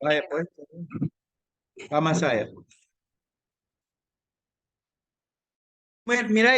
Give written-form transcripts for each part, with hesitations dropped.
Vaya, pues. Vamos a ver. Bueno, mira,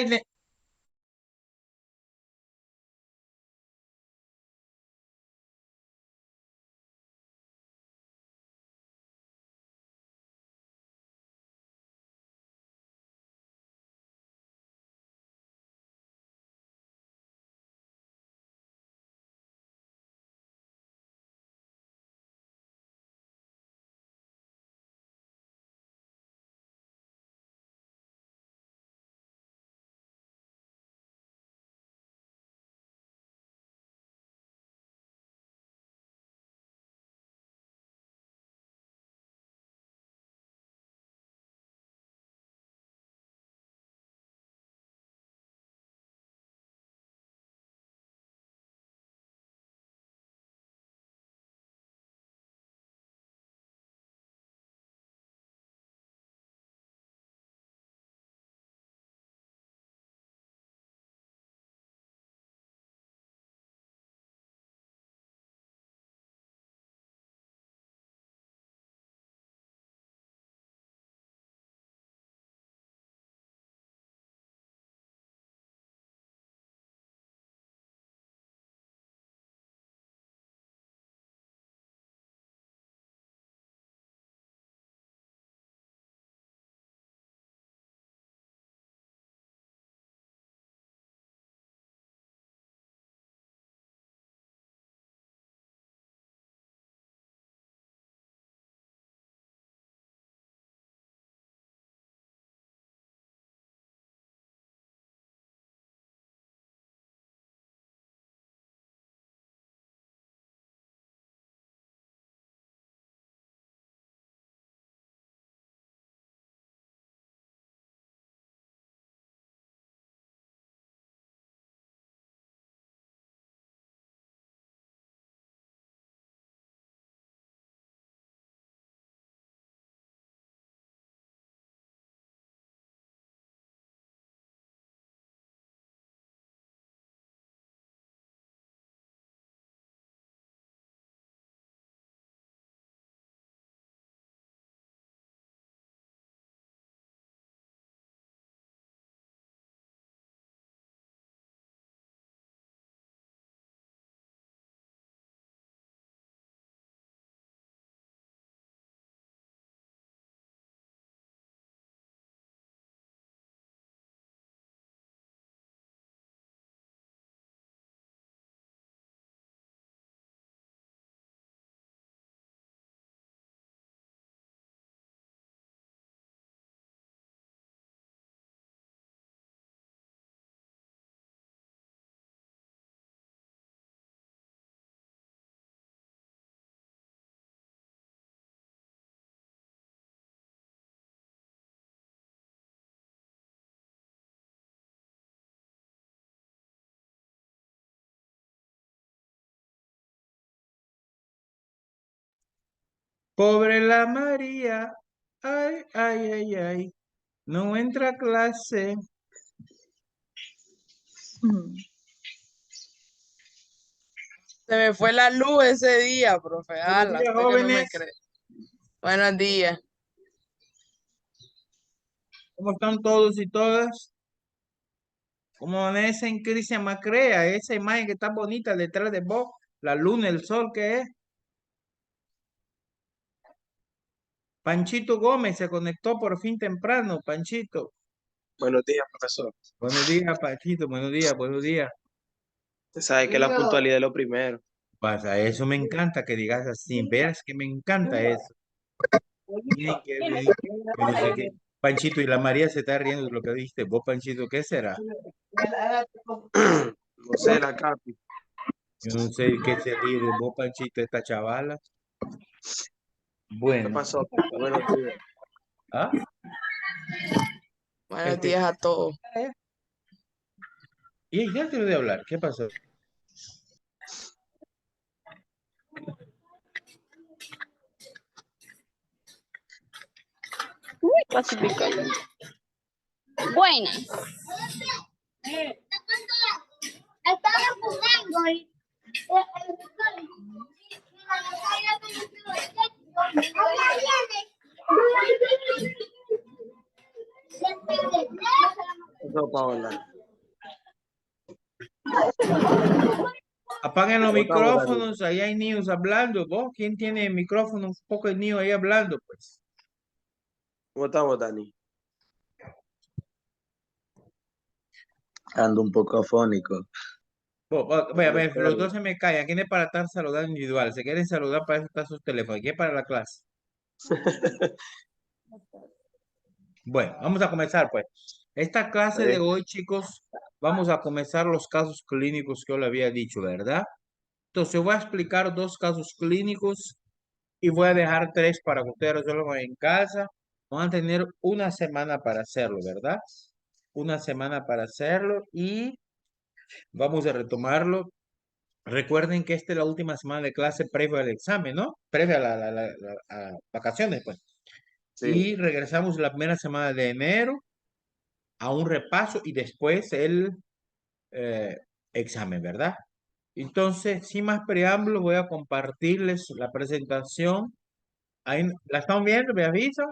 pobre la María. Ay, ay, ay, ay. No entra a clase. Se me fue la luz ese día, profe. Buenos Ala, días, usted que no me jóvenes. cree. Buenos días. ¿Cómo están todos y todas? ¿Cómo amanecen, Cristian Macrea? Esa imagen que está bonita detrás de vos. La luna, el sol, ¿qué es? Panchito Gómez se conectó por fin temprano. Panchito. Buenos días, profesor. Buenos días, Panchito. Buenos días, buenos días. Usted sabe que la puntualidad es lo primero. Pasa, eso me encanta que digas así. Verás que me encanta eso. Bien, que dice que Panchito y la María se está riendo de lo que dijiste. Vos, Panchito, ¿qué será? No sé, la capi. Yo no sé qué se ríe de vos, Panchito, esta chavala. ¿Qué Bueno, pasó, papi? Buenos días. ¿ah? Buenos días a todos. Y ya te lo de hablar. ¿Qué pasó? Clasificado. Buenas. Estaba jugando y pasó, Paola? Apaguen los ¿Cómo estamos, Dani? micrófonos, ahí hay niños hablando. ¿Vos? ¿Quién tiene micrófono? Un poco de niño ahí hablando, pues. ¿Cómo estamos, Dani? Ando un poco afónico. Vaya, vaya, los dos se me callan. ¿Quién es para estar saludando individual? ¿Se quieren saludar para eso están sus teléfonos? ¿Quién es para la clase? Bueno, vamos a comenzar, pues. Esta clase de hoy, chicos, vamos a comenzar los casos clínicos que yo le había dicho, ¿verdad? Entonces, voy a explicar 2 casos clínicos y voy a dejar 3 para que ustedes resuelvan en casa. Van a tener una semana para hacerlo, ¿verdad? Una semana para hacerlo y vamos a retomarlo. Recuerden que esta es la última semana de clase previo al examen, ¿no? Previo a a vacaciones, pues. Sí. Y regresamos la primera semana de enero a un repaso y después el examen, ¿verdad? Entonces, sin más preámbulo, voy a compartirles la presentación. Ahí, ¿la están viendo? ¿Me avisan?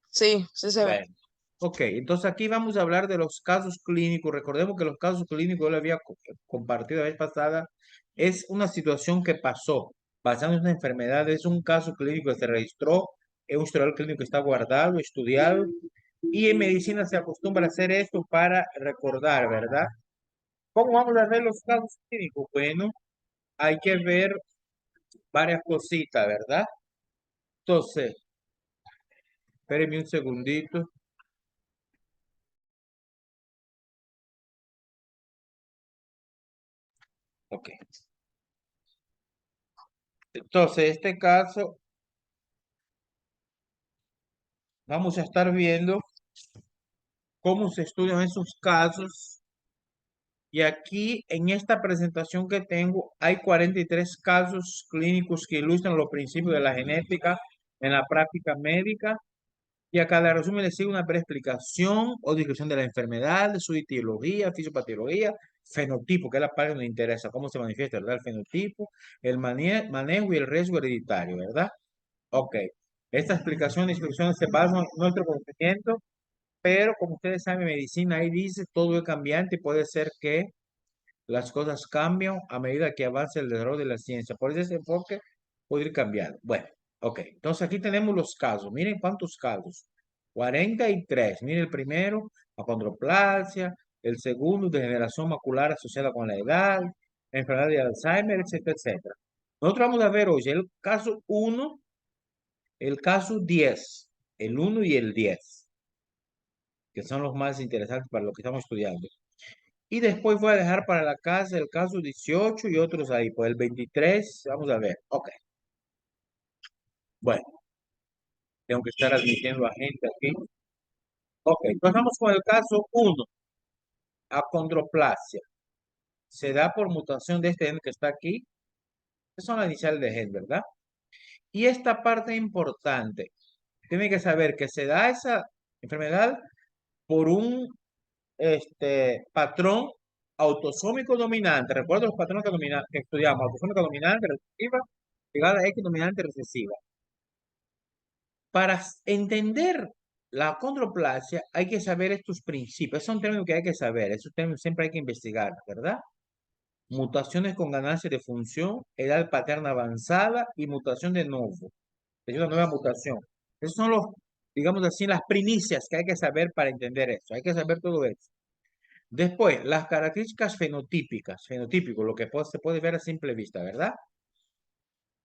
Sí, sí se ve. Bueno, ok, entonces aquí vamos a hablar de los casos clínicos. Recordemos que los casos clínicos, yo le había compartido la vez pasada, es una situación que pasó basado en una enfermedad, es un caso clínico que se registró, es un historial clínico que está guardado, estudiado, y en medicina se acostumbra a hacer esto para recordar, ¿verdad? ¿Cómo vamos a hacer los casos clínicos? Bueno, hay que ver varias cositas, ¿verdad? Entonces, espérenme un segundito. Ok. Entonces, este caso, vamos a estar viendo cómo se estudian esos casos. Y aquí, en esta presentación que tengo, hay 43 casos clínicos que ilustran los principios de la genética en la práctica médica. Y a cada resumen le sigue una breve explicación o descripción de la enfermedad, de su etiología, fisiopatología, fenotipo, que es la parte que nos interesa, cómo se manifiesta, ¿verdad? El fenotipo, el manejo y el riesgo hereditario, ¿verdad? Ok. Esta explicación y instrucciones se basan en nuestro conocimiento, pero como ustedes saben, medicina ahí dice todo es cambiante y puede ser que las cosas cambian a medida que avanza el desarrollo de la ciencia. Por eso ese enfoque puede ir cambiando. Bueno, ok. Entonces aquí tenemos los casos. Miren cuántos casos. 43. Miren el primero, acondroplasia. El segundo, degeneración macular asociada con la edad. Enfermedad de Alzheimer, etcétera, etcétera. Nosotros vamos a ver hoy el caso 1, el caso 10, el 1 y el 10, que son los más interesantes para lo que estamos estudiando. Y después voy a dejar para la casa el caso 18 y otros ahí. Pues el 23, vamos a ver. Ok. Bueno, tengo que estar admitiendo a gente aquí. Ok, entonces vamos con el caso 1. Acondroplasia. Se da por mutación de este gen que está aquí. Que son las iniciales de gen, ¿verdad? Y esta parte importante. Tiene que saber que se da esa enfermedad por un patrón autosómico dominante. Recuerda los patrones que estudiamos: autosómico dominante, recesiva, ligada X dominante recesiva. Para entender la acondroplasia hay que saber estos principios. Son términos que hay que saber. Esos términos siempre hay que investigar, ¿verdad? Mutaciones con ganancia de función, edad paterna avanzada y mutación de novo. Es una nueva mutación. Esos son los, digamos así, las primicias que hay que saber para entender eso. Hay que saber todo eso. Después, las características fenotípicas, fenotípico, lo que se puede ver a simple vista, ¿verdad?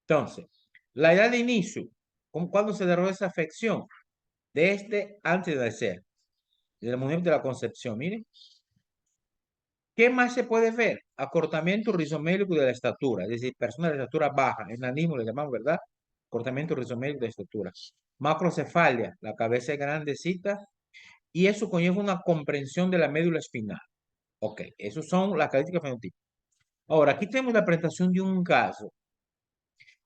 Entonces, la edad de inicio, ¿cuándo se desarrolla esa afección? Desde antes de nacer, desde el momento de la concepción, miren. ¿Qué más se puede ver? Acortamiento rizomélico de la estatura, es decir, personas de estatura baja, enanismo le llamamos, ¿verdad? Acortamiento rizomélico de estatura. Macrocefalia, la cabeza es grandecita, y eso conlleva una comprensión de la médula espinal. Ok, esas son las características fenotípicas. Ahora, aquí tenemos la presentación de un caso.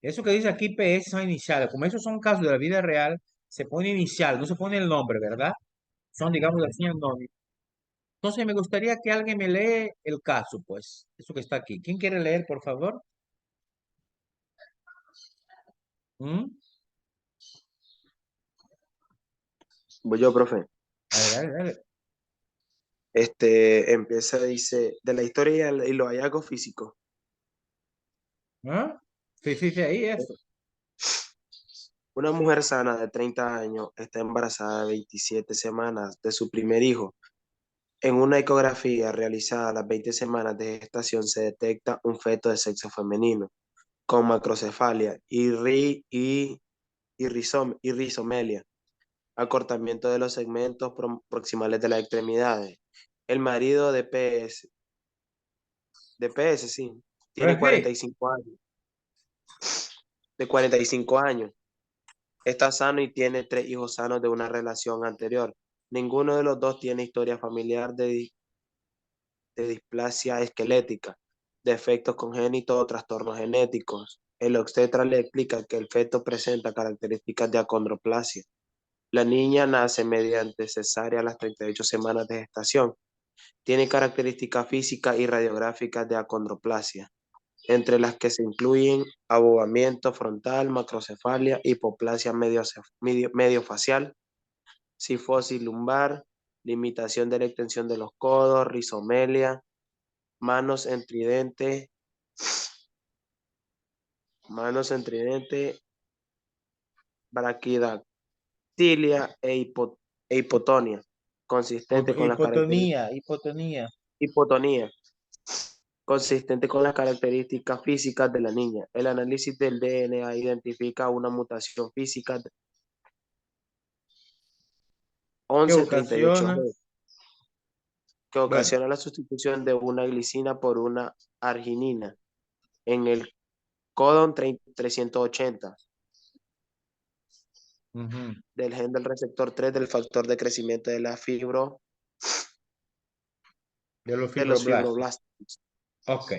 Eso que dice aquí PS son iniciales. Como esos son casos de la vida real, se pone inicial, no se pone el nombre, ¿verdad? Son, digamos así, anónimos. Entonces, me gustaría que alguien me lee el caso, pues. Eso que está aquí. ¿Quién quiere leer, por favor? ¿Mm? Voy yo, profe. Dale, dale, dale. Empieza, dice, de la historia y los hallazgos físicos. ¿Ah? Sí, sí, sí, ahí eso. Una mujer sana de 30 años está embarazada de 27 semanas de su primer hijo. En una ecografía realizada a las 20 semanas de gestación se detecta un feto de sexo femenino con macrocefalia y rizomelia, acortamiento de los segmentos proximales de las extremidades. El marido de PS, sí, tiene Repeat. 45 años. De 45 años. Está sano y tiene 3 hijos sanos de una relación anterior. Ninguno de los dos tiene historia familiar de displasia esquelética, defectos congénitos o trastornos genéticos. El obstetra le explica que el feto presenta características de acondroplasia. La niña nace mediante cesárea a las 38 semanas de gestación. Tiene características físicas y radiográficas de acondroplasia, entre las que se incluyen abovamiento frontal, macrocefalia, hipoplasia mediofacial, cifosis lumbar, limitación de la extensión de los codos, rizomelia, manos en tridente, braquidactilia e hipotonia, consistente con las Hipotonía, hipotonía. hipotonía, consistente con las características físicas de la niña. El análisis del DNA identifica una mutación física ¿Qué ocasiona? 1138G que Bueno, ocasiona la sustitución de una glicina por una arginina en el codón 380 ujú, del gen del receptor 3 del factor de crecimiento de la de los de los fibroblastos. fibroblastos. Ok,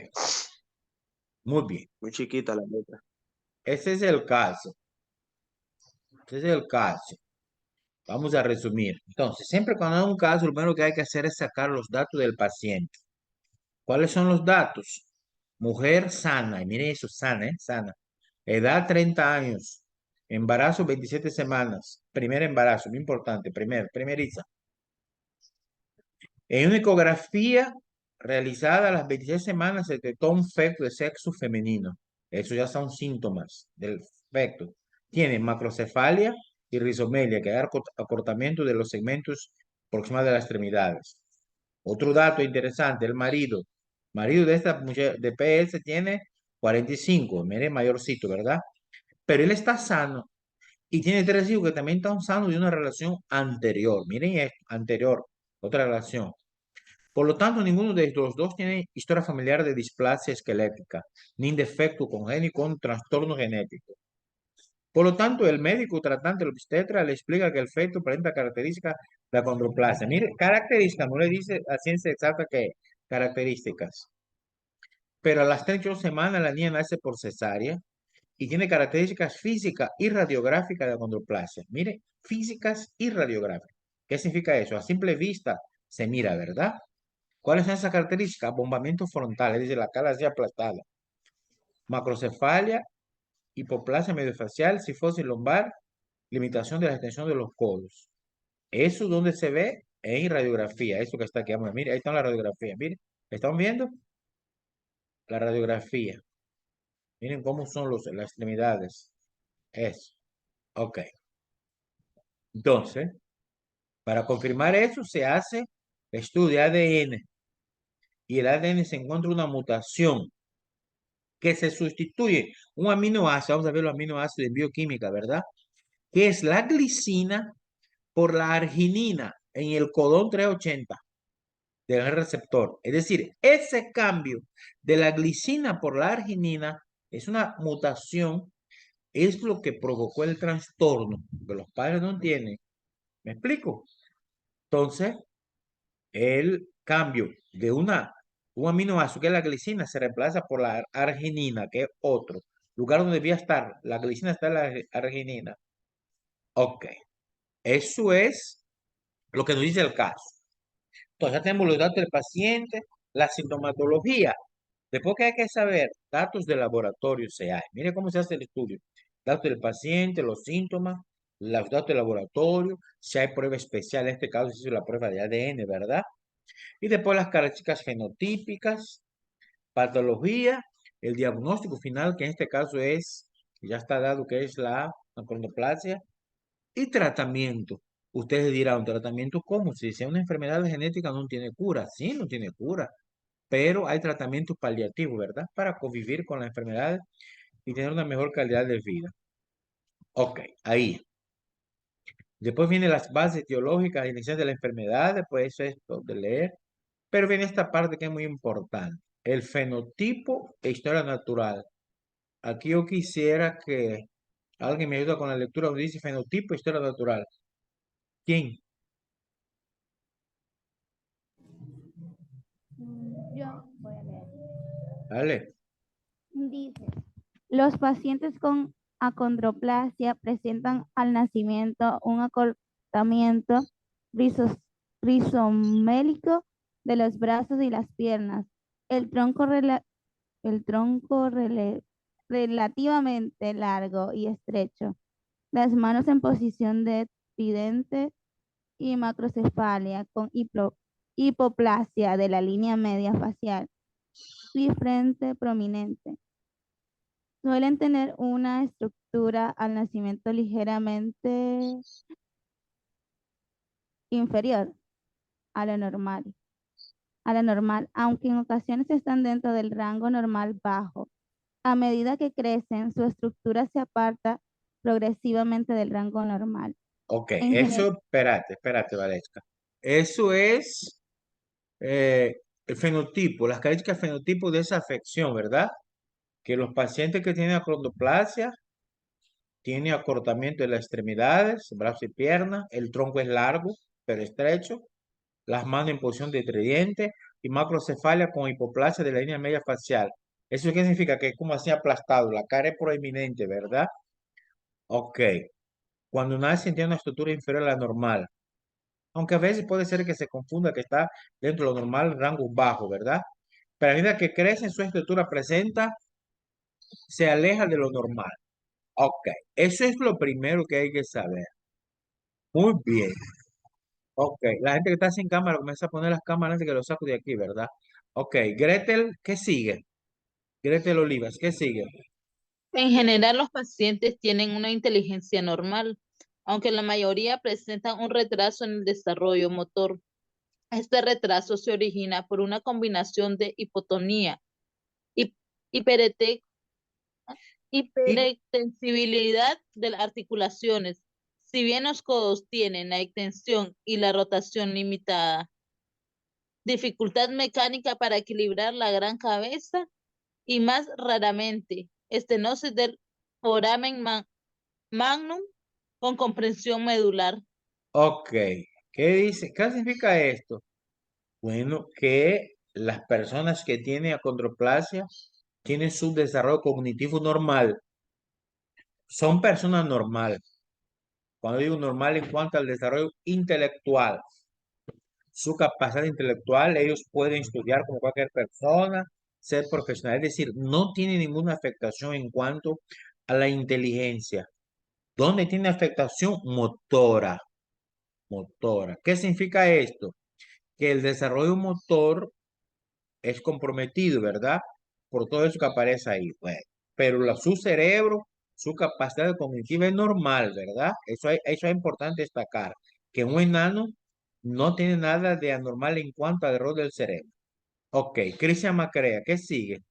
muy bien. Muy chiquita la letra. Ese es el caso. Ese es el caso. Vamos a resumir. Entonces, siempre cuando hay un caso, lo primero que hay que hacer es sacar los datos del paciente. ¿Cuáles son los datos? Mujer sana, y mire eso, sana, ¿eh? Sana. Edad 30 años. Embarazo 27 semanas. Primer embarazo, muy importante, primeriza. En una ecografía realizada a las 26 semanas se detectó un feto de sexo femenino. Eso ya son síntomas del feto. Tiene macrocefalia y rizomelia, que es acortamiento de los segmentos proximales de las extremidades. Otro dato interesante, el marido. Marido de esta mujer de PS tiene 45, mire, mayorcito, ¿verdad? Pero él está sano y tiene 3 hijos que también están sanos de una relación anterior. Miren esto, anterior, otra relación. Por lo tanto, ninguno de los dos tiene historia familiar de displasia esquelética, ni defecto congénito con trastorno genético. Por lo tanto, el médico tratante, el obstetra, le explica que el feto presenta características de acondroplasia. Mire, características, no le dice a ciencia exacta qué características. Pero a las 38 semanas la niña nace por cesárea y tiene características físicas y radiográficas de acondroplasia. Mire, físicas y radiográficas. ¿Qué significa eso? A simple vista se mira, ¿verdad? ¿Cuáles son esas características? Abombamiento frontal, es decir, la cara así aplastada. Macrocefalia, hipoplasia mediofacial, cifosis lumbar, limitación de la extensión de los codos. Eso es donde se ve en radiografía. Eso que está aquí. Mire, ahí está la radiografía. Mire, ¿están viendo? La radiografía. Miren cómo son las extremidades. Eso. Ok. Entonces, para confirmar eso, se hace estudio de ADN. Y el ADN se encuentra una mutación que se sustituye un aminoácido, vamos a ver los aminoácidos de bioquímica, ¿verdad? Que es la glicina por la arginina en el codón 380 del receptor. Es decir, ese cambio de la glicina por la arginina es una mutación, es lo que provocó el trastorno que los padres no tienen. ¿Me explico? Entonces, el cambio de un aminoácido que es la glicina se reemplaza por la arginina, que es otro. Lugar donde debía estar, la glicina está en la arginina. Ok, eso es lo que nos dice el caso. Entonces ya tenemos los datos del paciente, la sintomatología. Después que hay que saber datos de laboratorio se hay. Mire cómo se hace el estudio. Datos del paciente, los síntomas, los datos de laboratorio, si hay prueba especial, en este caso se hizo la prueba de ADN, ¿verdad? Y después las características fenotípicas, patología, el diagnóstico final, que en este caso es, ya está dado que es la acondroplasia, y tratamiento. Ustedes dirán, ¿tratamiento cómo? Si sea una enfermedad genética no tiene cura. Sí, no tiene cura, pero hay tratamientos paliativos, ¿verdad? Para convivir con la enfermedad y tener una mejor calidad de vida. Ok, ahí. Después vienen las bases teológicas iniciales de la enfermedad, después eso es todo de leer. Pero viene esta parte que es muy importante, el fenotipo e historia natural. Aquí yo quisiera que alguien me ayude con la lectura donde dice fenotipo e historia natural. ¿Quién? Yo voy a leer. Dale. Dice, los pacientes con acondroplasia presentan al nacimiento un acortamiento rizomélico de los brazos y las piernas. El tronco, relativamente largo y estrecho. Las manos en posición de tridente y macrocefalia con hipoplasia de la línea media facial y frente prominente. Suelen tener una estructura al nacimiento ligeramente inferior a lo normal, aunque en ocasiones están dentro del rango normal bajo. A medida que crecen, su estructura se aparta progresivamente del rango normal. Ok, En general, eso, espérate, Valesca. Eso es el fenotipo, las características fenotipo de esa afección, ¿verdad? Que los pacientes que tienen acondroplasia tienen acortamiento de las extremidades, brazos y piernas, el tronco es largo, pero estrecho, las manos en posición de tridente y macrocefalia con hipoplasia de la línea media facial. ¿Eso qué significa? Que es como así aplastado, la cara es proeminente, ¿verdad? Ok. Cuando nace tiene una estructura inferior a la normal, aunque a veces puede ser que se confunda que está dentro de lo normal, rango bajo, ¿verdad? Pero a medida que crece, su estructura presenta, se aleja de lo normal. Ok, eso es lo primero que hay que saber. Muy bien. Ok, la gente que está sin cámara comienza a poner las cámaras antes que lo saco de aquí, ¿verdad? Ok, Gretel, ¿qué sigue? Gretel Olivas, ¿qué sigue? En general, los pacientes tienen una inteligencia normal, aunque la mayoría presentan un retraso en el desarrollo motor. Este retraso se origina por una combinación de hipotonía, hip- hiperete- Y, hiperextensibilidad de las articulaciones. Si bien los codos tienen la extensión y la rotación limitada, dificultad mecánica para equilibrar la gran cabeza y más raramente estenosis del foramen magnum con comprensión medular. ok, ¿qué dice? ¿Qué significa esto? Bueno, que las personas que tienen acondroplasia tienen su desarrollo cognitivo normal. Son personas normales. Cuando digo normal en cuanto al desarrollo intelectual, su capacidad intelectual, ellos pueden estudiar como cualquier persona, ser profesional, es decir, no tiene ninguna afectación en cuanto a la inteligencia. ¿Dónde tiene afectación? Motora, motora. ¿Qué significa esto? Que el desarrollo motor es comprometido, ¿verdad? Por todo eso que aparece ahí. Bueno, pero su cerebro, su capacidad cognitiva es normal, ¿verdad? Eso es importante destacar, que un enano no tiene nada de anormal en cuanto al error del cerebro. Ok, Cristian Macrea, ¿qué sigue?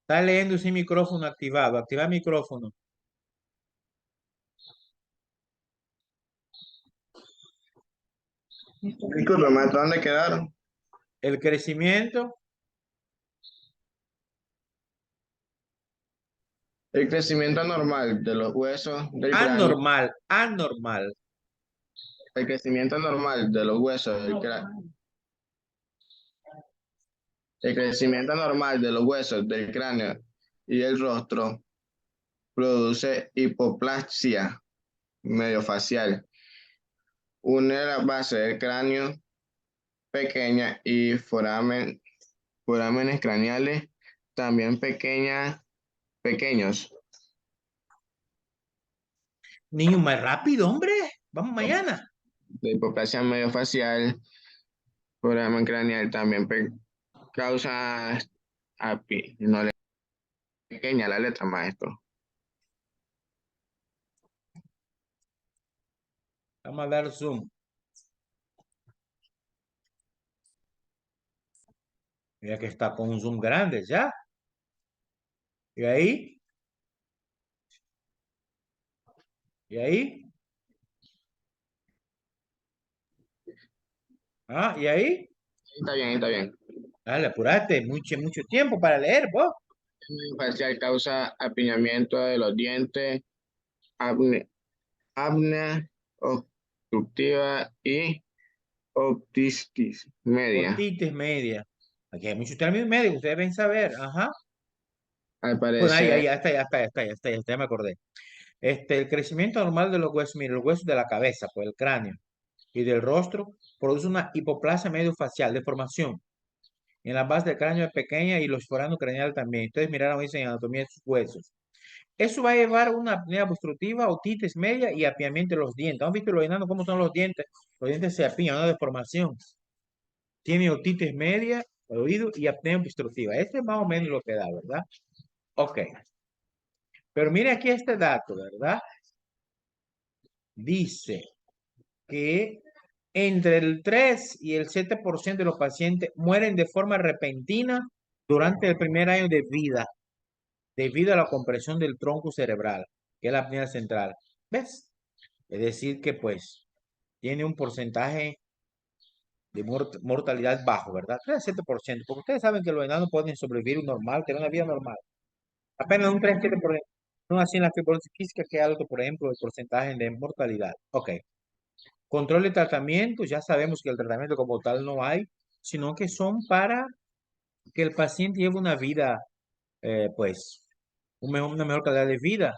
Está leyendo sin micrófono activado. Activa el micrófono. Disculpe, maestro, ¿dónde quedaron? El crecimiento El crecimiento anormal de los huesos del cráneo. anormal, anormal. El crecimiento anormal de los huesos del cráneo. El crecimiento anormal de los huesos del cráneo y el rostro produce hipoplasia mediofacial. Une la base del cráneo pequeña y forámenes craneales también pequeños. Niño, más rápido, hombre. Vamos mañana. La hipoplasia mediofacial, foramen craneal también causa API. No le pequeña la letra, maestro. Vamos a dar zoom. Mira que está con un zoom grande ya. ¿Y ahí? ¿Y ahí? Ah, ¿y ahí? Está bien, está bien. Dale, apurate. Mucho tiempo para leer, vos. Facial causa apiñamiento de los dientes, apnea obstructiva y otitis media. Otitis media. Aquí hay muchos términos médicos, ustedes deben saber. Ajá. Al Bueno, ahí, parecer, ya me acordé. El crecimiento normal de los huesos, mire, los huesos de la cabeza, pues el cráneo y del rostro, produce una hipoplasia mediofacial, deformación. En la base del cráneo es pequeña y los foranos craneales también. Ustedes miraron eso en anatomía de sus huesos. Eso va a llevar a una apnea obstructiva, otitis media y apiñamiento de los dientes. ¿Han visto los enanos cómo son los dientes? Los dientes se apiñan, una deformación. Tiene otitis media, oído y apnea obstructiva. Esto es más o menos lo que da, ¿verdad? Ok. Pero mire aquí este dato, ¿verdad? Dice que entre el 3 y el 7% de los pacientes mueren de forma repentina durante el primer año de vida debido a la compresión del tronco cerebral, que es la apnea central. ¿Ves? Es decir, que pues tiene un porcentaje de mortalidad bajo, ¿verdad? 3 a 7%, porque ustedes saben que los enanos pueden sobrevivir normal, tener una vida normal. Apenas un 3 a 7%. No así en la fibrosis quística, que es alto, por ejemplo, el porcentaje de mortalidad. Ok. Control de tratamiento, ya sabemos que el tratamiento como tal no hay, sino que son para que el paciente lleve una vida, pues, una mejor calidad de vida.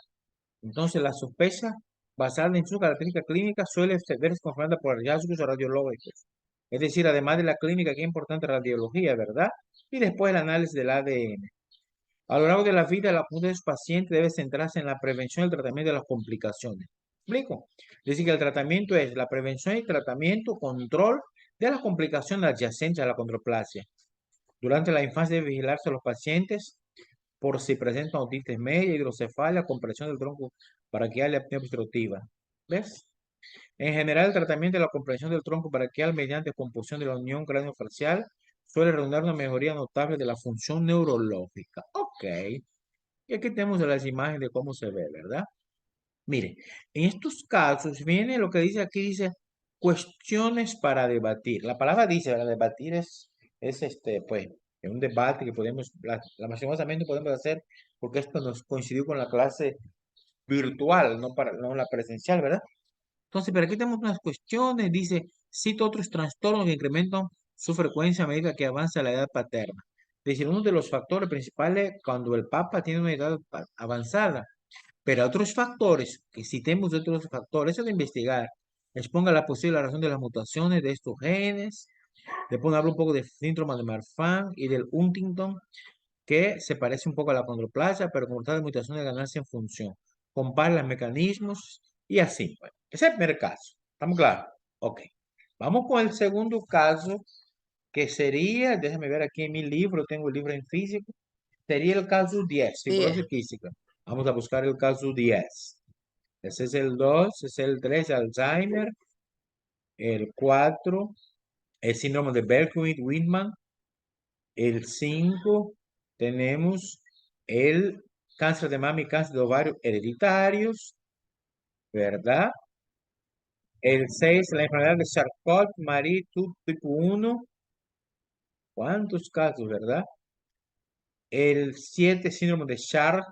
Entonces, la sospecha basada en su característica clínica suele verse confirmada por hallazgos radiológicos. Es decir, además de la clínica, que es importante radiología, ¿verdad? Y después el análisis del ADN. A lo largo de la vida, la punta de su paciente debe centrarse en la prevención y el tratamiento de las complicaciones. ¿Explico? Es decir, que el tratamiento es la prevención y tratamiento, control de las complicaciones adyacentes a la condroplasia. Durante la infancia debe vigilarse a los pacientes por si presentan otitis media, hidrocefalia, compresión del tronco braquial y apnea obstructiva. ¿Ves? En general, el tratamiento de la compresión del tronco braquial mediante composición de la unión craneofacial suele redundar en una mejoría notable de la función neurológica. Ok. Y aquí tenemos las imágenes de cómo se ve, ¿verdad? Mire, en estos casos viene lo que dice aquí, dice cuestiones para debatir. La palabra dice, para debatir es pues, es un debate que podemos, lastimosamente podemos hacer, porque esto nos coincidió con la clase virtual, no la presencial, ¿verdad? Entonces, pero aquí tenemos unas cuestiones, dice, cita otros trastornos que incrementan su frecuencia a medida que avanza la edad paterna. Es decir, uno de los factores principales cuando el papa tiene una edad avanzada, pero otros factores, que citemos otros factores, eso de investigar, exponga la posible razón de las mutaciones de estos genes, después habla un poco de síndrome de Marfan y del Huntington, que se parece un poco a la condroplasia, pero con tal de mutaciones de ganancia en función. Compara los mecanismos y así. Bueno, ese es el primer caso. ¿Estamos claros? Ok. Vamos con el segundo caso, que sería, déjame ver aquí en mi libro, tengo el libro en físico, sería el caso 10, fibrosis quística. Vamos a buscar el caso 10. Ese es el 2, ese es el 3, Alzheimer, el 4, el síndrome de Berkowitz-Whitman, el 5, tenemos el cáncer de mama y cáncer de ovario hereditarios, ¿verdad? El 6, la enfermedad de Charcot-Marie tipo 1. ¿Cuántos casos, verdad? El 7, síndrome de Sharp.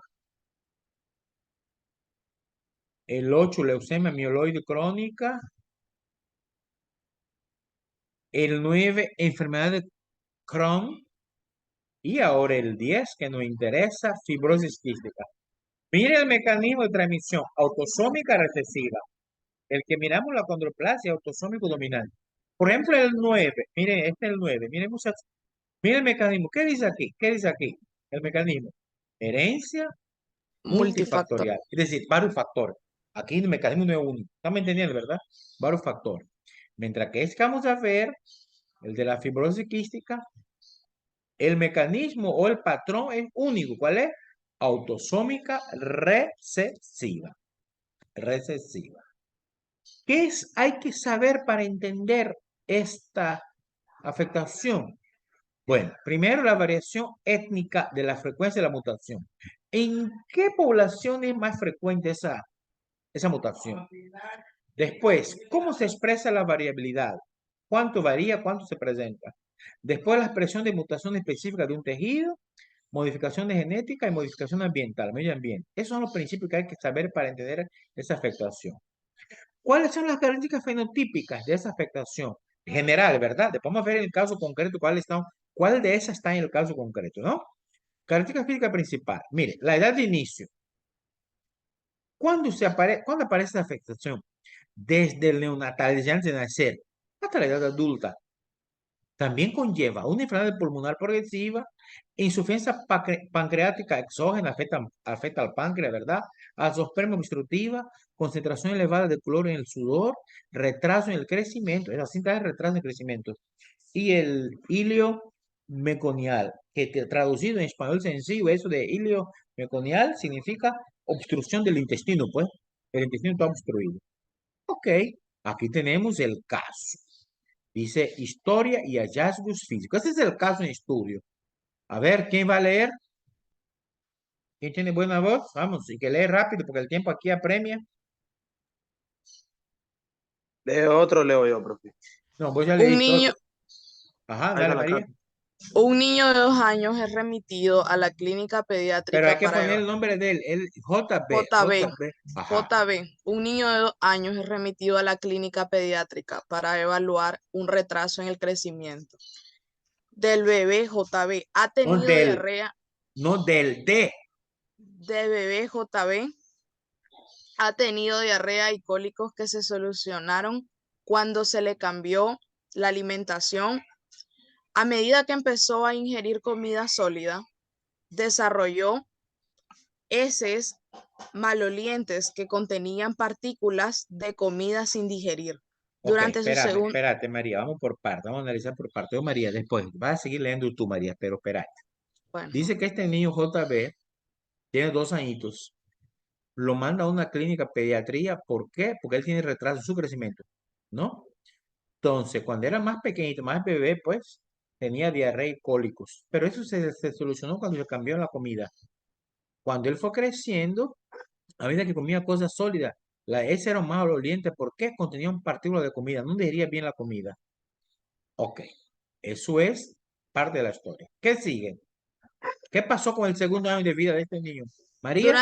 El 8, leucemia mieloide crónica. El 9, enfermedad de Crohn. Y ahora el 10, que nos interesa, fibrosis quística. Mire el mecanismo de transmisión autosómica recesiva. El que miramos la condroplasia autosómico dominante. Por ejemplo, el 9. Miren, este es el 9. Miren, muchachos. Miren el mecanismo. ¿Qué dice aquí? ¿Qué dice aquí? El mecanismo. Herencia multifactorial. Es decir, varios factores. Aquí el mecanismo no es único. ¿Estamos entendiendo, verdad? Varios factores. Mientras que es que vamos a ver, el de la fibrosis quística, el mecanismo o el patrón es único. ¿Cuál es? Autosómica recesiva. Recesiva. ¿Qué es? Hay que saber para entender esta afectación. Bueno, primero la variación étnica de la frecuencia de la mutación. ¿En qué población es más frecuente esa mutación? Después, ¿cómo se expresa la variabilidad? ¿Cuánto varía? ¿Cuánto se presenta? Después, la expresión de mutación específica de un tejido, modificaciones genéticas y modificación ambiental, medio ambiente. Esos son los principios que hay que saber para entender esa afectación. ¿Cuáles son las características fenotípicas de esa afectación? En general, ¿verdad? Después vamos a ver en el caso concreto cuál de esas está en el caso concreto, ¿no? Característica física principal. Mire, la edad de inicio. ¿Cuándo aparece esa afectación? Desde el neonatal, desde antes de nacer, hasta la edad adulta. También conlleva una enfermedad pulmonar progresiva, insuficiencia pancreática exógena, afecta al páncreas, ¿verdad? Azoospermia obstructiva, concentración elevada de cloro en el sudor, retraso en el crecimiento, esa cinta de retraso en el crecimiento. Y el ilio meconial, que traducido en español sencillo, eso de ilio meconial significa obstrucción del intestino, pues. El intestino está obstruido. Ok, aquí tenemos el caso. Dice historia y hallazgos físicos. Ese es el caso en estudio. A ver, ¿quién va a leer? ¿Quién tiene buena voz? Vamos, y que lee rápido porque el tiempo aquí apremia. De otro leo yo, profe. No, vos ya Un leíste niño, otro. Ajá, Ahí dale, está la María. carta. un niño de 2 años es remitido a la clínica Pero hay pediátrica que poner para el nombre de él, el JB. JB. Ajá. JB. Un niño de 2 años es remitido a la clínica pediátrica para evaluar un retraso en el crecimiento del bebé JB. Ha No tenido del, diarrea. no del de. De bebé JB ha tenido diarrea y cólicos que se solucionaron cuando se le cambió la alimentación. A medida que empezó a ingerir comida sólida, desarrolló heces malolientes que contenían partículas de comida sin digerir. Ok, Durante su segundo... espérate, María. Vamos por parte. Vamos a analizar por parte. Oh, María, después. Vas a seguir leyendo tú, María, pero espérate. Bueno, Dice que este niño JB tiene 2 añitos. Lo manda a una clínica pediatría. ¿Por qué? Porque él tiene retraso en su crecimiento, ¿no? Entonces, cuando era más pequeñito, más bebé, pues, tenía diarrea y cólicos. Pero eso se solucionó cuando se cambió la comida. Cuando él fue creciendo, a medida que comía cosas sólidas, la heces era más maloliente. ¿Por qué? Contenían partículas de comida. No digería bien la comida. Ok, eso es parte de la historia. ¿Qué sigue? ¿Qué pasó con el segundo año de vida de este niño? María.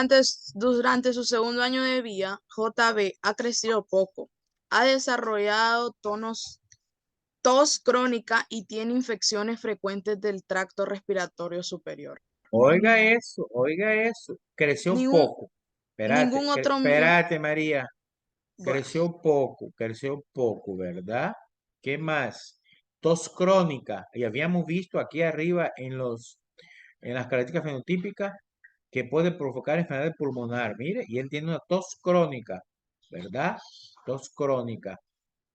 durante su segundo año de vida, JB ha crecido poco, ha desarrollado tos crónica y tiene infecciones frecuentes del tracto respiratorio superior. Oiga eso, oiga eso. Creció Ningún, poco. Espérate, ningún otro miembro... espérate, María. Bueno, Creció poco, ¿verdad? ¿Qué más? Tos crónica. Y habíamos visto aquí arriba en las características fenotípicas que puede provocar enfermedad pulmonar. Mire, y él tiene una tos crónica, ¿verdad? Tos crónica.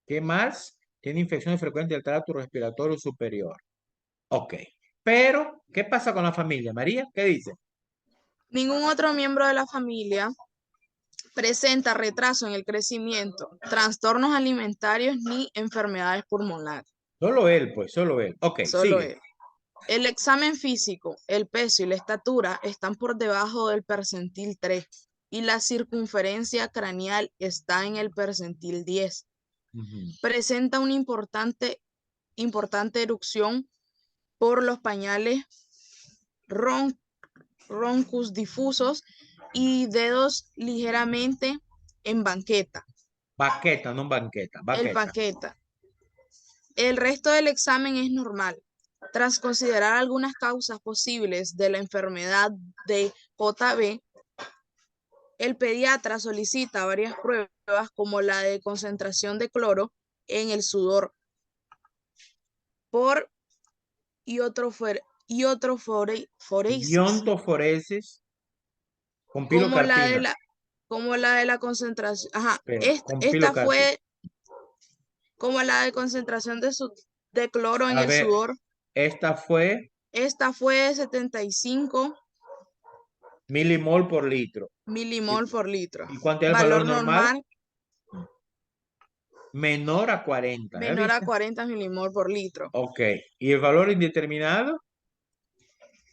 ¿Qué más? Tiene infecciones frecuentes del tracto respiratorio superior. Ok. Pero, ¿qué pasa con la familia? María, ¿qué dice? ningún otro miembro de la familia presenta retraso en el crecimiento, trastornos alimentarios ni enfermedades pulmonares. Solo él, pues, solo él. Ok, Solo sigue. él. El examen físico, el peso y la estatura están por debajo del percentil 3 y la circunferencia craneal está en el percentil 10. Ujú. Presenta una importante erupción por los pañales roncus difusos y dedos ligeramente en banqueta. Baqueta, no banqueta, El baqueta. banqueta. El resto del examen es normal. Tras considerar algunas causas posibles de la enfermedad de JB, el pediatra solicita varias pruebas como la de concentración de cloro en el sudor por iotroforesis, Iontoforesis con como la de pilocarpina. la como la de la concentración. Ajá, Espera, con esta pilocarpio. fue como la de concentración de cloro en A el ver, sudor. esta fue Esta fue 75 milimol por litro. milimol por litro. ¿Y cuánto es el Valor valor normal? normal Menor a 40. ¿ya menor a viste? 40 milimol por litro. Ok. ¿Y el valor indeterminado?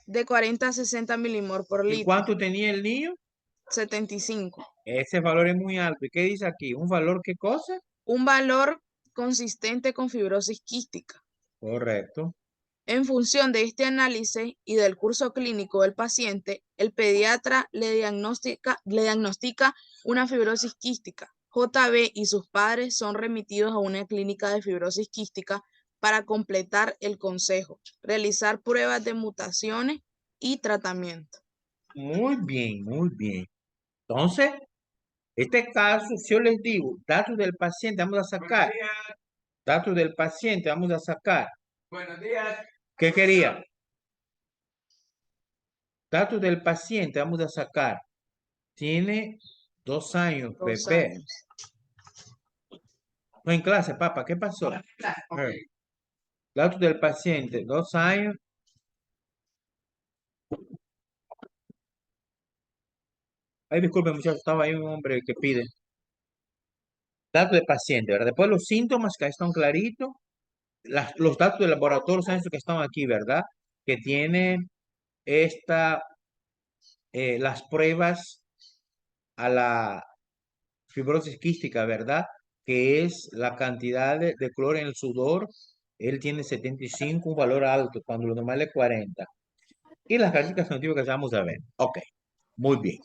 De 40 a 60 milimol por ¿Y litro. cuánto tenía el niño? 75. Ese valor es muy alto. ¿Y qué dice aquí? ¿Un valor qué cosa? Un valor consistente con fibrosis quística. Correcto. En función de este análisis y del curso clínico del paciente, el pediatra le diagnostica una fibrosis quística. JB y sus padres son remitidos a una clínica de fibrosis quística para completar el consejo, realizar pruebas de mutaciones y tratamiento. Muy bien, muy bien. Entonces, este caso, si yo les digo, datos del paciente, vamos a sacar. Datos del paciente, vamos a sacar. Buenos días. ¿Qué quería? Datos del paciente, vamos a sacar. Tiene 2 años, 2 bebé. años. No en clase, papá, ¿qué pasó? Datos del paciente, 2 años. Ay, disculpe, muchachos, estaba ahí un hombre que pide. Datos del paciente, ¿verdad? Después los síntomas que ahí están claritos. Los datos del laboratorio, ¿saben que están aquí, verdad? Que tiene las pruebas a la fibrosis quística, ¿verdad? Que es la cantidad de cloro en el sudor. Él tiene 75, un valor alto, cuando lo normal es 40. Y las características fenotípicas vamos a ver. Ok, muy bien.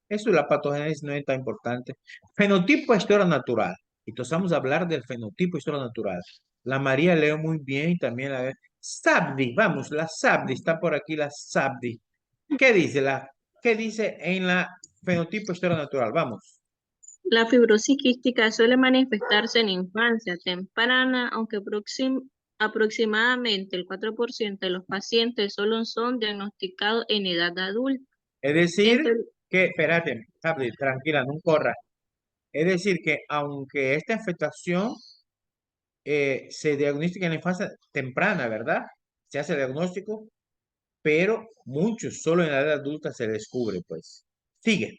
Eso de la patogénesis no es tan importante. Fenotipo historia natural. Entonces vamos a hablar del fenotipo historia natural. La María leo muy bien y también la Sabdi, vamos, la Sabdi, está por aquí la Sabdi. ¿Qué dice qué dice en la fenotipo historia natural? Vamos. La fibrosis quística suele manifestarse en infancia temprana, aunque aproximadamente el 4% de los pacientes solo son diagnosticados en edad adulta. Es decir, Entre- que, espérate, Sabdi, tranquila, no corra. Es decir, que aunque esta afectación se diagnostica en la infancia temprana, ¿verdad? Se hace el diagnóstico, pero muchos solo en la edad adulta se descubre, pues. Sigue.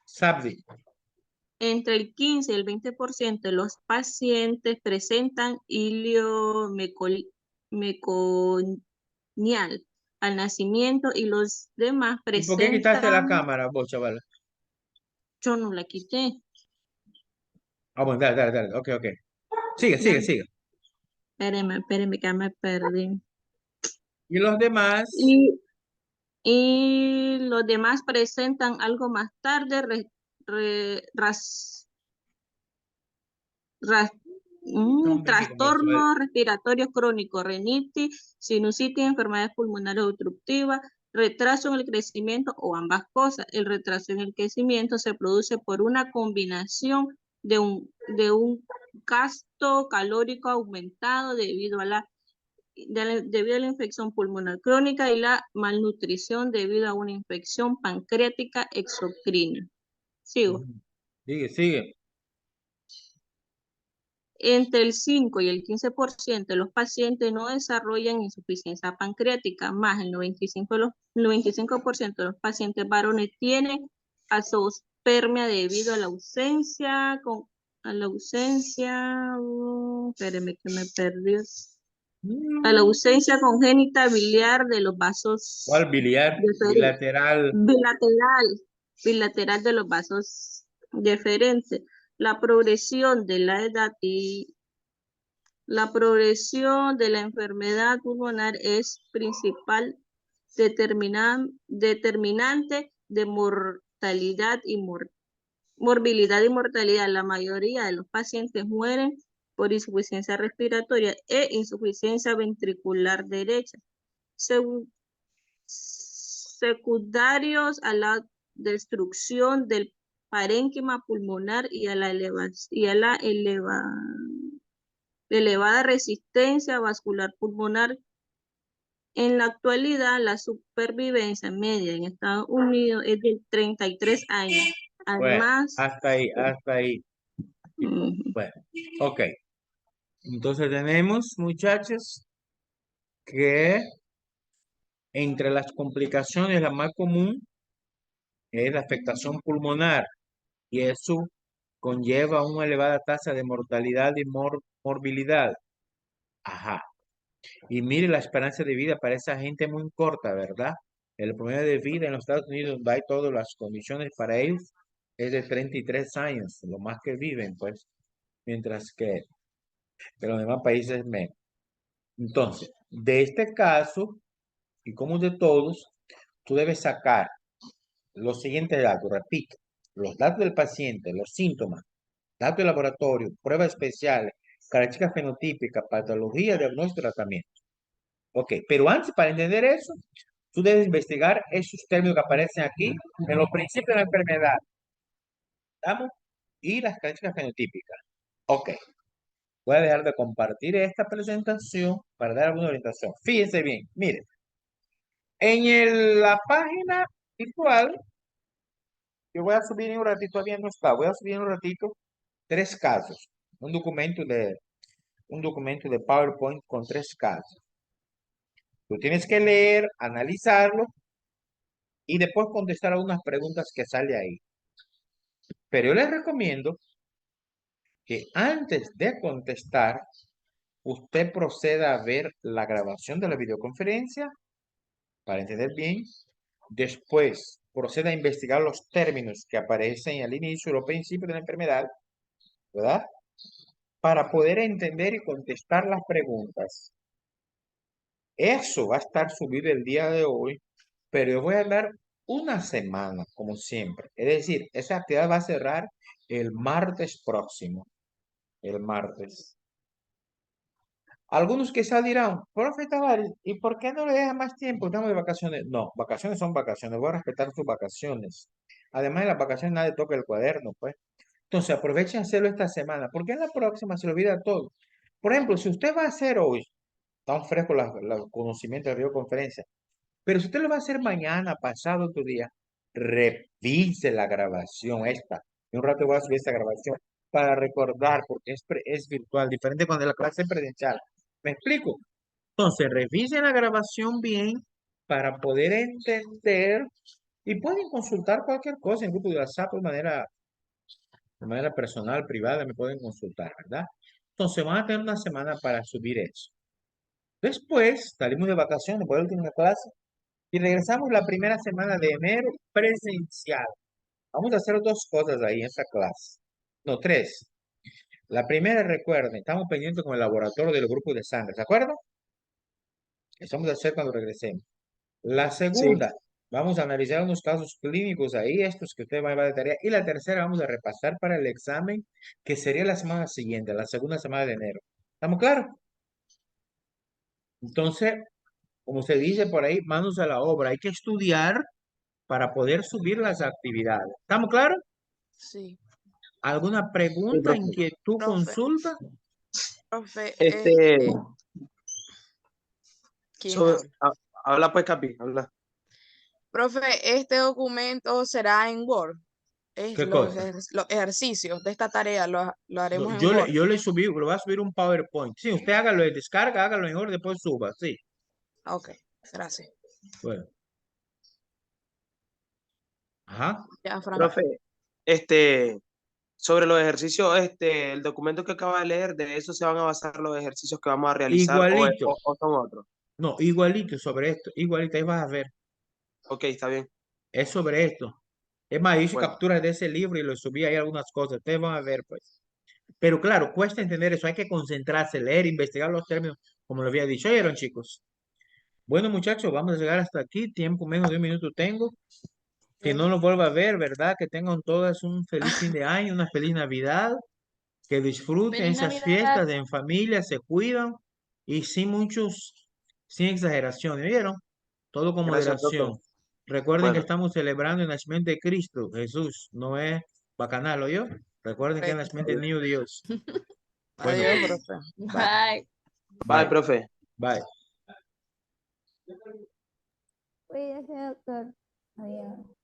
Sabdi. Entre el 15 y el 20% de los pacientes presentan hilio meconial al nacimiento y los demás ¿Y por qué quitaste la presentan, cámara, vos, chaval? yo no la quité. Ah, bueno, dale, dale, dale. Ok, ok. Sigue, sigue, Dame, sigue. espéreme que me perdí. Y los demás, Y los demás presentan algo más tarde trastornos respiratorios crónicos, rinitis, sinusitis, enfermedades pulmonares obstructivas, retraso en el crecimiento o ambas cosas. El retraso en el crecimiento se produce por una combinación de un gasto calórico aumentado debido a la infección pulmonar crónica y la malnutrición debido a una infección pancreática exocrina. Sigo. sigue, sigue. Entre el 5 y el 15% de los pacientes no desarrollan insuficiencia pancreática, más el 95% de los pacientes varones tienen azoospermia debido a la ausencia, espéreme que me perdió. A la ausencia congénita biliar de los vasos. ¿Cuál biliar? Bilateral. Bilateral de los vasos deferentes. La progresión de la edad y la progresión de la enfermedad pulmonar es principal determinante de mortalidad y morbilidad y mortalidad. La mayoría de los pacientes mueren por insuficiencia respiratoria e insuficiencia ventricular derecha, secundarios a la destrucción del parénquima pulmonar y a la elevada resistencia vascular pulmonar En la actualidad, la supervivencia media en Estados Unidos es de 33 años. Bueno, Además, hasta ahí. ujú, Bueno, ok. Entonces tenemos, muchachos, que entre las complicaciones la más común es la afectación pulmonar y eso conlleva una elevada tasa de mortalidad y morbilidad. Ajá. Y mire, la esperanza de vida para esa gente es muy corta, ¿verdad? El promedio de vida en los Estados Unidos, donde hay todas las condiciones para ellos, es de 33 años, lo más que viven, pues, mientras que en los demás países menos. Entonces, de este caso, y como de todos, tú debes sacar los siguientes datos, repito, los datos del paciente, los síntomas, datos de laboratorio, pruebas especiales, características fenotípicas, patología, diagnóstico y tratamiento. Ok, pero antes, para entender eso, tú debes investigar esos términos que aparecen aquí en los principios de la enfermedad. ¿Estamos? Y las características fenotípicas. Ok, voy a dejar de compartir esta presentación para dar alguna orientación. Fíjense bien, miren. En la página virtual, yo voy a subir en un ratito, todavía no está, voy a subir en un ratito 3 casos. Un documento de PowerPoint con 3 casos. Tú tienes que leer, analizarlo y después contestar algunas preguntas que sale ahí. Pero yo les recomiendo que antes de contestar, usted proceda a ver la grabación de la videoconferencia para entender bien. Después, proceda a investigar los términos que aparecen al inicio, los principios de la enfermedad, ¿verdad? Para poder entender y contestar las preguntas. Eso va a estar subido el día de hoy, pero yo voy a dar una semana, como siempre. Es decir, esa actividad va a cerrar el martes próximo. El martes. Algunos quizás dirán, profe Tavares, ¿y por qué no le deja más tiempo? Estamos de vacaciones. No, vacaciones son vacaciones. Voy a respetar sus vacaciones. Además, en las vacaciones nadie toca el cuaderno, pues. Entonces, aprovechen hacerlo esta semana, porque en la próxima se le olvida todo. Por ejemplo, si usted va a hacer hoy, tan fresco los conocimientos de la videoconferencia, pero si usted lo va a hacer mañana, pasado otro día, revise la grabación esta. En un rato voy a subir esta grabación para recordar, porque es virtual, diferente cuando la clase es presencial. ¿Me explico? Entonces, revisen la grabación bien para poder entender y pueden consultar cualquier cosa en el grupo de WhatsApp de manera personal, privada, me pueden consultar, ¿verdad? Entonces, van a tener una semana para subir eso. Después, salimos de vacaciones por la última clase y regresamos la primera semana de enero presencial. Vamos a hacer 2 cosas ahí en esa clase. No, 3. La primera, recuerden, estamos pendientes con el laboratorio del grupo de sangre, ¿se acuerdan? Eso vamos a hacer cuando regresemos. La Sí. segunda, vamos a analizar unos casos clínicos ahí, estos que usted va a llevar de tarea. Y la tercera, vamos a repasar para el examen, que sería la semana siguiente, la segunda semana de enero. ¿Estamos claros? Entonces, como se dice por ahí, manos a la obra. Hay que estudiar para poder subir las actividades. ¿Estamos claros? Sí. ¿Alguna Sí, pregunta, profe. inquietud, Profe, consulta? profe, Este, ¿quién habla? habla pues, Capi, habla. Profe, este documento será en Word. Es ¿Qué cosa? los ejercicios de esta tarea lo haremos en Yo Word. le subí, lo voy a subir un PowerPoint. Sí, usted hágalo de descarga, hágalo mejor, después suba, sí. Ok, gracias. Bueno. Ajá. Ya, Fran. Profe, sobre los ejercicios, el documento que acaba de leer, ¿de eso se van a basar los ejercicios que vamos a realizar Igualito. o son otros? No, igualito sobre esto. Igualito, ahí vas a ver. Ok, está bien. Es sobre esto. Es más, hice Bueno, capturas de ese libro y lo subí ahí algunas cosas. Ustedes van a ver, pues. Pero claro, cuesta entender eso. Hay que concentrarse, leer, investigar los términos, como lo había dicho. ¿Oyeron, chicos? Bueno, muchachos, vamos a llegar hasta aquí. Tiempo menos de 1 minuto tengo. Que no los vuelva a ver, ¿verdad? Que tengan todas un feliz fin de año, una feliz Navidad. Que disfruten Feliz esas Navidad. fiestas en familia, se cuidan y sin exageración, ¿vieron? Todo con gracias, profe. moderación. Recuerden que Bueno, estamos celebrando el nacimiento de Cristo, Jesús, no es bacanal, ¿oyó? Recuerden que es el Correcto. nacimiento del niño Dios. Bueno, Adiós, profe. Bye. Bye. bye, bye, profe. bye. Cuídese, doctor. Adiós.